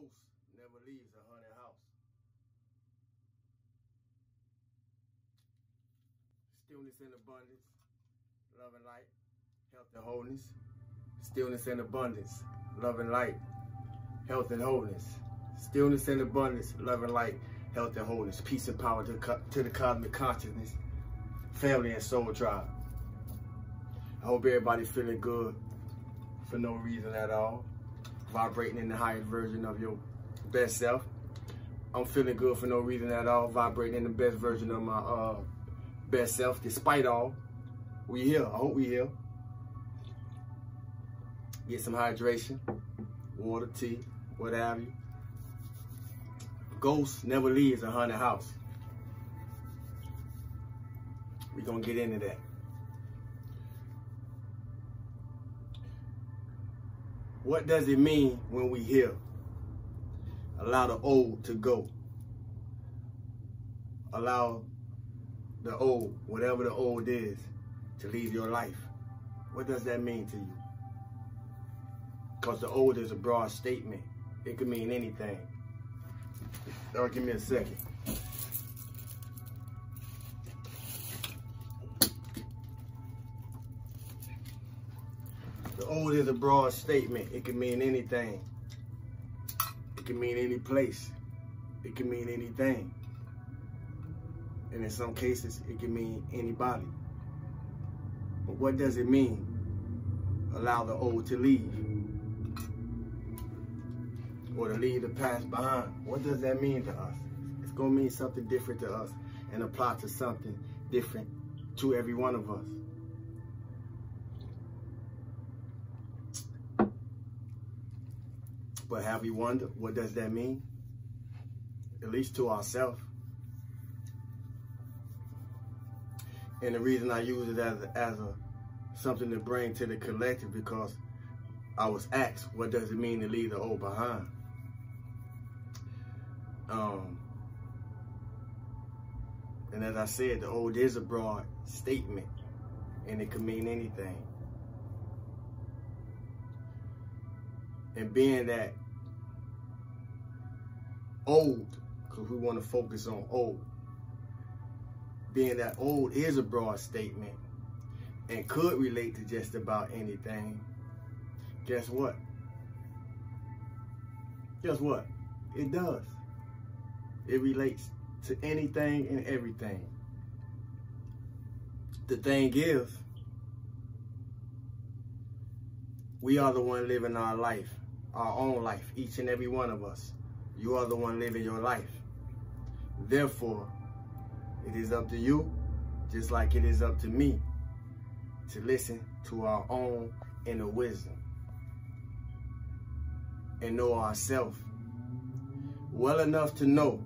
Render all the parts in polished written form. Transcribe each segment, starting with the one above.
ghost never leaves a haunted house. Stillness and abundance, love and light, health and wholeness. Stillness and abundance, love and light, health and wholeness. Stillness and abundance, love and light, health and wholeness. Peace and power to the cosmic consciousness, family and soul tribe. I hope everybody's feeling good for no reason at all. Vibrating in the highest version of your best self. I'm feeling good for no reason at all. Vibrating in the best version of my best self. Despite all, we here. I hope we here. Get some hydration, water, tea, what have you. Ghost never leaves a haunted house. We're gonna get into that. What does it mean when we hear allow the old to go? Allow the old, whatever the old is, to leave your life. What does that mean to you? Because the old is a broad statement. It could mean anything. Oh, give me a second. The old is a broad statement. It can mean anything. It can mean any place. It can mean anything. And in some cases, it can mean anybody. But what does it mean? Allow the old to leave. Or to leave the past behind. What does that mean to us? It's going to mean something different to us and apply to something different to every one of us. But have we wondered, what does that mean? At least to ourselves. And the reason I use it as something to bring to the collective, because I was asked, what does it mean to leave the old behind? And as I said, the old is a broad statement, and it can mean anything. And being that old, because we want to focus on old, being that old is a broad statement and could relate to just about anything, guess what? Guess what? It does. It relates to anything and everything. The thing is, we are the one living our life, our own life, each and every one of us. You are the one living your life. Therefore, it is up to you, just like it is up to me, to listen to our own inner wisdom and know ourselves well enough to know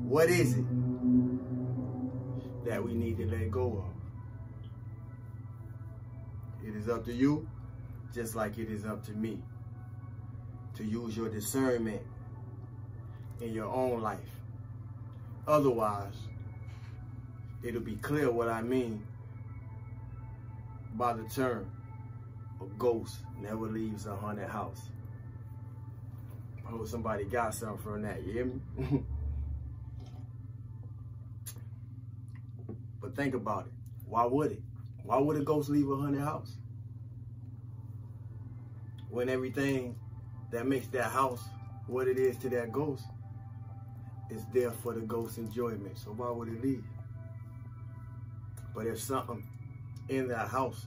what is it that we need to let go of. It is up to you, just like it is up to me, to use your discernment in your own life. Otherwise, it'll be clear what I mean by the term, a ghost never leaves a haunted house. I hope somebody got something from that, you hear me? But think about it. Why would it? Why would a ghost leave a haunted house? When everything that makes that house what it is to that ghost is there for the ghost's enjoyment. So why would it leave? But if something in that house,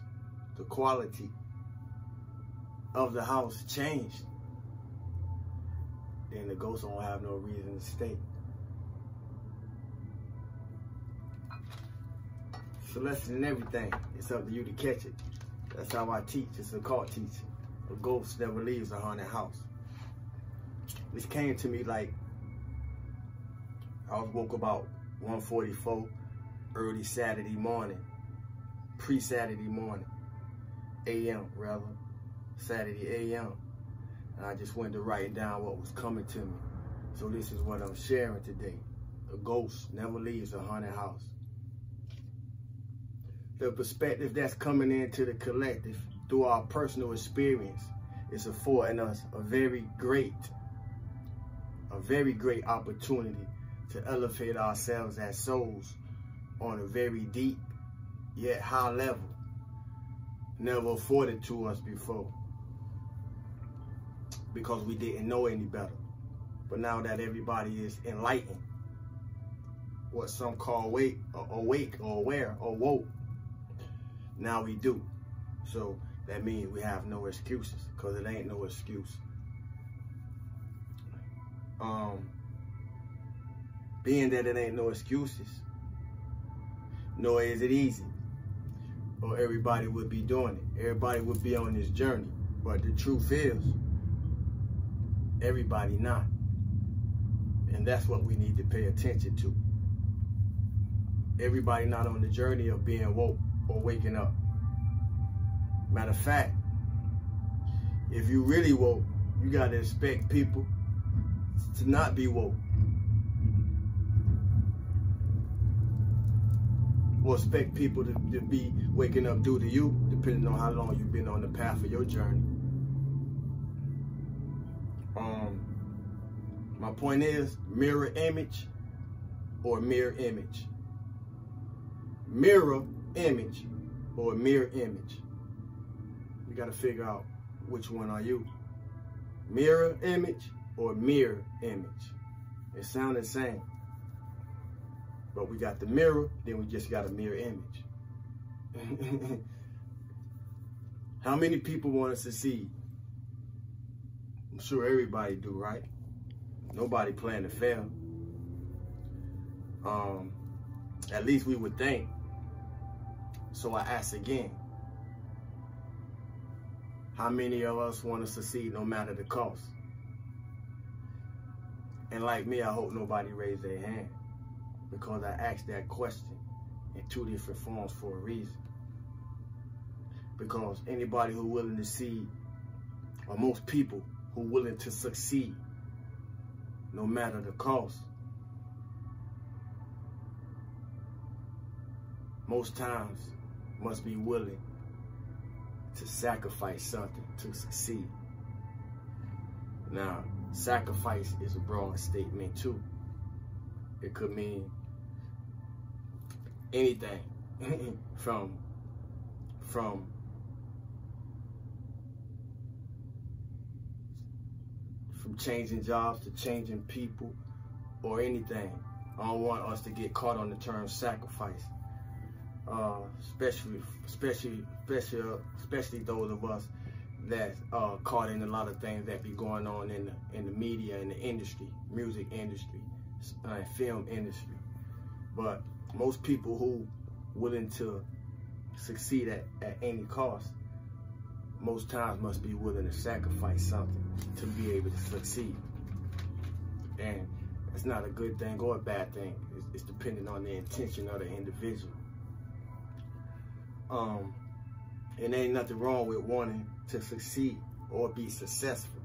the quality of the house changed, then the ghost won't have no reason to stay. It's a lesson in everything. It's up to you to catch it. That's how I teach. It's occult teaching. A ghost never leaves a haunted house. This came to me like, I was woke about 1:44 early Saturday morning, pre-Saturday morning, a.m. rather, Saturday a.m. And I just went to write down what was coming to me. So this is what I'm sharing today. A ghost never leaves a haunted house. The perspective that's coming into the collective through our personal experience it's affording us a very great opportunity to elevate ourselves as souls on a very deep yet high level, never afforded to us before, because we didn't know any better. But now that everybody is enlightened, what some call awake or aware or woke, now we do. So that means we have no excuses, because it ain't no excuse. Being that it ain't no excuses, nor is it easy, or everybody would be doing it. Everybody would be on this journey. But the truth is, everybody not. And that's what we need to pay attention to. Everybody not on the journey of being woke or waking up. Matter of fact, if you really woke, you got to expect people to not be woke. Or expect people to be waking up due to you, depending on how long you've been on the path of your journey. My point is, mirror image or mirror image. Mirror image or mirror image. You got to figure out which one are you. Mirror image or mirror image. It sounds the same. But we got the mirror, then we just got a mirror image. How many people want to succeed? I'm sure everybody do, right? Nobody plan to fail. At least we would think. So I ask again, how many of us want to succeed no matter the cost? And like me, I hope nobody raised their hand, because I asked that question in 2 different forms for a reason. Because anybody who's willing to see, or most people who are willing to succeed, no matter the cost, most times must be willing to sacrifice something to succeed. Now, sacrifice is a broad statement too. It could mean anything from changing jobs to changing people or anything. I don't want us to get caught on the term sacrifice. Especially those of us that are caught in a lot of things that be going on in the media, in the industry, music industry, film industry. But most people who willing to succeed at any cost, most times must be willing to sacrifice something to be able to succeed. And it's not a good thing or a bad thing. It's depending on the intention of the individual. And ain't nothing wrong with wanting to succeed or be successful.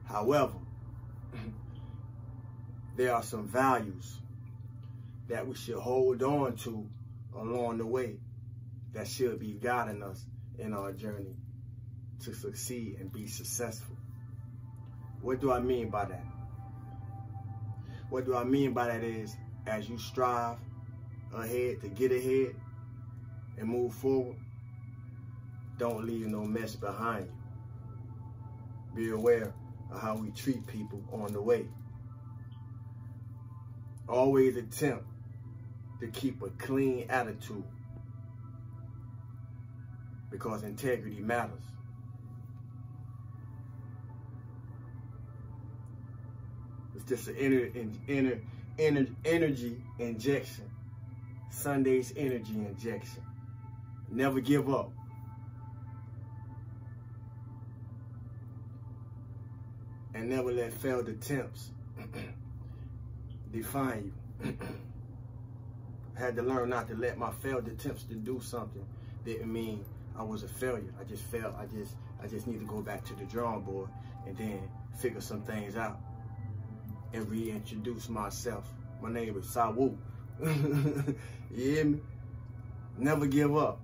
However, there are some values that we should hold on to along the way that should be guiding us in our journey to succeed and be successful. What do I mean by that? What do I mean by that is, as you strive ahead to get ahead and move forward, don't leave no mess behind you. Be aware of how we treat people on the way. Always attempt to keep a clean attitude, because integrity matters. It's just an energy injection. Sunday's energy injection. Never give up. And never let failed attempts define you. I had to learn not to let my failed attempts to do something didn't mean I was a failure. I just failed. I just need to go back to the drawing board and then figure some things out and reintroduce myself. My name is Sawu. You hear me? Never give up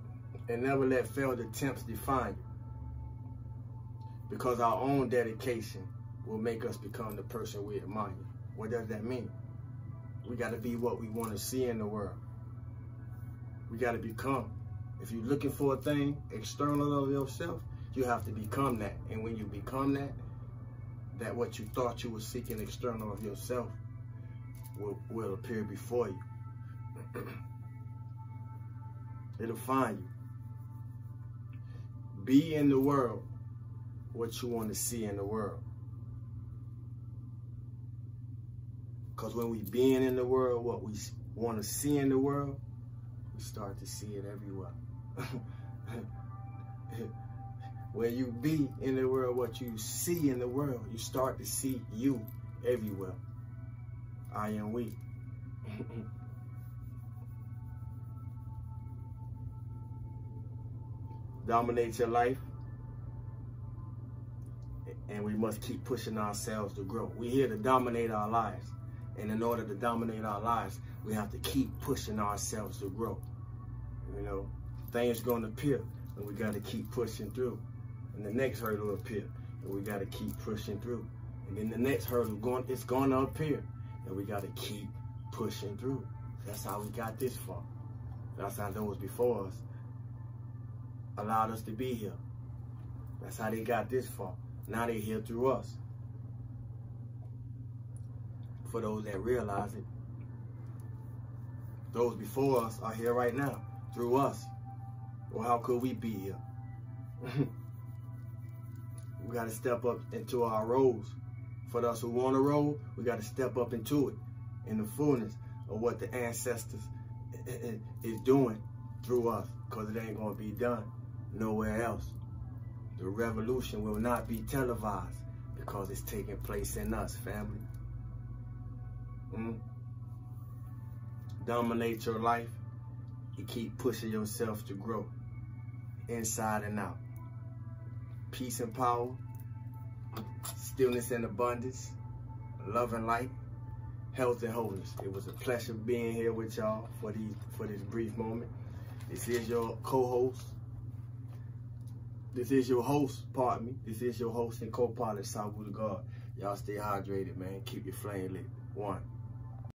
and never let failed attempts define you. Because our own dedication will make us become the person we admire. What does that mean? We got to be what we want to see in the world. We got to become. If you're looking for a thing external of yourself, you have to become that. And when you become that what you thought you were seeking external of yourself will appear before you. It'll find you. Be in the world what you want to see in the world. Because when we being in the world, what we want to see in the world, we start to see it everywhere. When you be in the world, what you see in the world, you start to see you everywhere. I am we. Dominate your life. And we must keep pushing ourselves to grow. We're here to dominate our lives. And in order to dominate our lives, we have to keep pushing ourselves to grow. You know, things going to appear, and we got to keep pushing through. And the next hurdle will appear, and we got to keep pushing through. And then the next hurdle it's going to appear, and we got to keep pushing through. That's how we got this far. That's how those before us allowed us to be here. That's how they got this far. Now they're here through us. For those that realize it, those before us are here right now through us. Well, how could we be here? We got to step up into our roles. For those who want to roll, we got to step up into it in the fullness of what the ancestors is doing through us, because it ain't going to be done nowhere else. The revolution will not be televised because it's taking place in us, family. Dominate your life and keep pushing yourself to grow inside and out. Peace and power, stillness and abundance, love and light, health and wholeness. It was a pleasure being here with y'all for this brief moment. This is your co-host. This is your host, pardon me. This is your host and co-pilot, Sabu the God. Y'all stay hydrated, man. Keep your flame lit. 1.